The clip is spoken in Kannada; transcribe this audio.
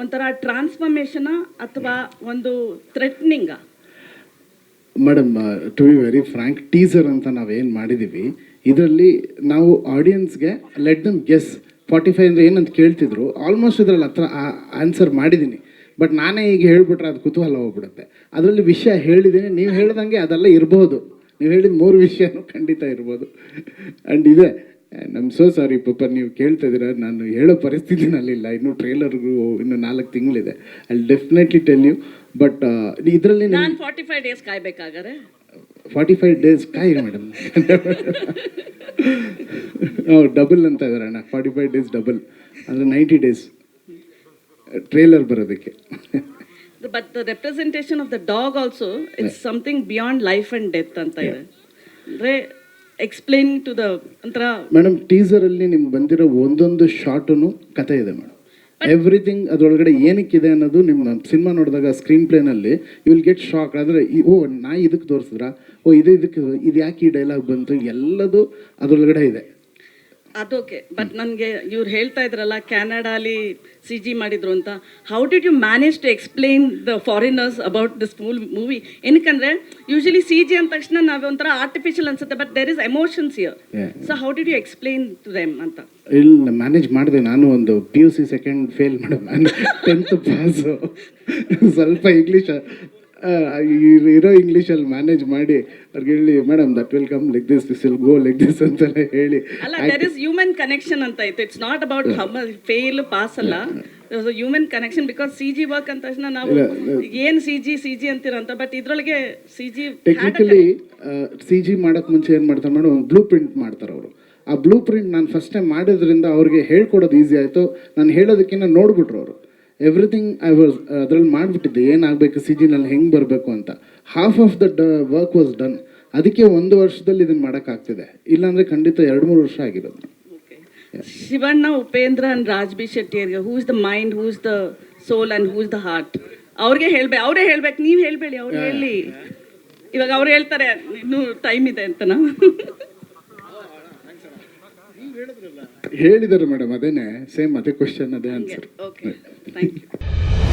ಒಂಥರ ಟ್ರಾನ್ಸ್ಫಾರ್ಮೇಷನ್ ಅಥವಾ ಒಂದು ಥ್ರೆಟ್ನಿಂಗ? Madam, to be very frank, teaser ಅಂತ ನಾವೇನು ಮಾಡಿದ್ದೀವಿ ಇದರಲ್ಲಿ ನಾವು ಆಡಿಯನ್ಸ್ಗೆ ಲೆಟ್ ದಮ್ ಗೆಸ್ 45 ಅಂದರೆ ಏನಂತ ಕೇಳ್ತಿದ್ರು. ಆಲ್ಮೋಸ್ಟ್ ಇದರಲ್ಲಿ ಹತ್ರ ಆನ್ಸರ್ ಮಾಡಿದ್ದೀನಿ. ಬಟ್ ನಾನೇ ಈಗ ಹೇಳಿಬಿಟ್ರೆ ಅದು ಕುತೂಹಲ ಹೋಗ್ಬಿಡುತ್ತೆ. ಅದರಲ್ಲಿ ವಿಷಯ ಹೇಳಿದ್ದೀನಿ, ನೀವು ಹೇಳ್ದಂಗೆ ಅದೆಲ್ಲ ಇರ್ಬೋದು. ನೀವು ಹೇಳಿದ 3 ವಿಷಯನೂ ಖಂಡಿತ ಇರ್ಬೋದು. ಆ್ಯಂಡ್ ಇದೆ, ನಮ್ಮ ಸೋ ಸಾರಿ ಪಾಪ, ನೀವು ಕೇಳ್ತಾ ಇದ್ದೀರ, ನಾನು ಹೇಳೋ ಪರಿಸ್ಥಿತಿನಲ್ಲಿಲ್ಲ. ಇನ್ನೂ ಟ್ರೇಲರ್ಗೂ ಇನ್ನೂ 4 ತಿಂಗಳಿದೆ. I definitely tell you. But ಇದರಲ್ಲಿ ನಾನು 45 ಡೇಸ್ ಕಾಯ್ಬೇಕಾಗಾರೆ 45 ಡೇಸ್ ಕಾಯಿ ಮೇಡಮ್. ಡಬಲ್ ಅಂತ ಇದ್ದಾರೆ ಅಣ್ಣ, 45 ಡೇಸ್ ಡಬಲ್ ಅಂದರೆ 90 ಡೇಸ್ ಟ್ರೇಲರ್ ಬರೋದಕ್ಕೆ. But the representation of the dog also it's something beyond life and death ಅಂತ ಇದೆ. ಅಂದರೆ ಎಕ್ಸ್ಪ್ಲೇನಿಂಗ್ ಟು ದ ಒಂಥರ. ಮೇಡಮ್, ಟೀಸರಲ್ಲಿ ನಿಮ್ಗೆ ಬಂದಿರೋ ಒಂದೊಂದು ಶಾರ್ಟೂ ಕತೆ ಇದೆ ಮೇಡಮ್. ಎವ್ರಿಥಿಂಗ್ ಅದರೊಳಗಡೆ ಏನಕ್ಕಿದೆ ಅನ್ನೋದು ನಿಮ್ಮ ಸಿನಿಮಾ ನೋಡಿದಾಗ ಸ್ಕ್ರೀನ್ ಪ್ಲೇನಲ್ಲಿ ಯು ವಿಲ್ ಗೆಟ್ ಶಾಕ್. ಆದರೆ ನಾಯಿ ಇದಕ್ಕೆ ತೋರಿಸಿದ್ರಾ, ಇದು ಯಾಕೆ ಈ ಡೈಲಾಗ್ ಬಂತು, ಎಲ್ಲದು ಅದರೊಳಗಡೆ ಇದೆ. ಅದೋಕೆ. ಬಟ್ ನನಗೆ ಇವ್ರು ಹೇಳ್ತಾ ಇದ್ರಲ್ಲ ಕ್ಯಾನಡಾಲಿ CG ಮಾಡಿದ್ರು ಅಂತ. How did you manage to explain the foreigners about this movie? ಏನಕ್ಕಂದ್ರೆ ಯೂಶಲಿ CG ಅಂದ ತಕ್ಷಣ ನಾವು ಒಂಥರ ಆರ್ಟಿಫಿಷಿಯಲ್ ಅನ್ಸುತ್ತೆ, but there is emotions here. So how did you explain to them ಅಂತ? ಇಲ್ಲಿ ಮ್ಯಾನೇಜ್ ಮಾಡಿದೆ. ನಾನು ಒಂದು PUC second fail madam, 10th pass. ಸ್ವಲ್ಪ ಇಂಗ್ಲೀಷ್ ಇರೋ ಇಂಗ್ಲೀಷಲ್ಲಿ ಮ್ಯಾನೇಜ್ ಮಾಡಿ ಅವ್ರಿಗೆ ಹೇಳಿ, madam that will come like this will go like this ಅಂತೆಲ್ಲ ಹೇಳಿ. ಅಲ್ಲ, ದೇರ್ ಇಸ್ ಹ್ಯೂಮನ್ ಕನೆಕ್ಷನ್ ಅಂತ ಇತ್ತು. It's not about fail pass ಅಲ್ಲ, human connection. Because CG work ಅಂದ ತಕ್ಷಣ ನಾವು ಏನು CG ಅಂತೀರಂತ, ಬಟ್ ಇದ್ರೊಳಗೆ CG ಟೆಕ್ನಿಕಲಿ CG ಮಾಡೋಕ್ಕೆ ಮುಂಚೆ ಏನು ಮಾಡ್ತಾರೆ ಮೇಡಮ್, ಒಂದು ಬ್ಲೂ ಪ್ರಿಂಟ್ ಮಾಡ್ತಾರೆ ಅವರು. ಆ ಬ್ಲೂ ಪ್ರಿಂಟ್ ನಾನು ಫಸ್ಟ್ ಟೈಮ್ ಮಾಡೋದ್ರಿಂದ ಅವ್ರಿಗೆ ಹೇಳ್ಕೊಡೋದು ಈಸಿ ಆಯಿತು. ನಾನು ಹೇಳೋದಕ್ಕಿಂತ ನೋಡ್ಬಿಟ್ರು ಅವರು. ಎವ್ರಿಥಿಂಗ್ ಅದರಲ್ಲಿ ಮಾಡಿಬಿಟ್ಟಿದ್ದೆ, ಏನಾಗಬೇಕು CGನಲ್ಲಿ ಹೆಂಗೆ ಬರಬೇಕು ಅಂತ. Half of the work was done. ಅದಕ್ಕೆ 1 ವರ್ಷದಲ್ಲಿ ಇದನ್ನು ಮಾಡೋಕ್ಕಾಗ್ತಿದೆ. ಇಲ್ಲಾಂದರೆ ಖಂಡಿತ 2-3 ವರ್ಷ ಆಗಿರೋದು. ಶಿವಣ್ಣ, ಉಪೇಂದ್ರ ಅಂಡ್ ರಾಜ್ಬಿ ಶೆಟ್ಟಿಯರ್ಗೆ who is the mind, who is the soul and who is the heart? ಅವರೇ ಹೇಳ್ಬೇಕು, ನೀವು ಹೇಳ್ಬೇಡಿ, ಅವ್ರು ಹೇಳಿ. ಇವಾಗ ಅವ್ರು ಹೇಳ್ತಾರೆ ಇನ್ನೂ ಟೈಮ್ ಇದೆ ಅಂತನಾ? ಹೇಳಿದ್ದಾರೆ ಮೇಡಮ್, ಅದೇನೆ ಸೇಮ್ ಅದೇ ಕ್ವಶನ್, ಅದೇ ಆನ್ಸರ್. Okay, thank you.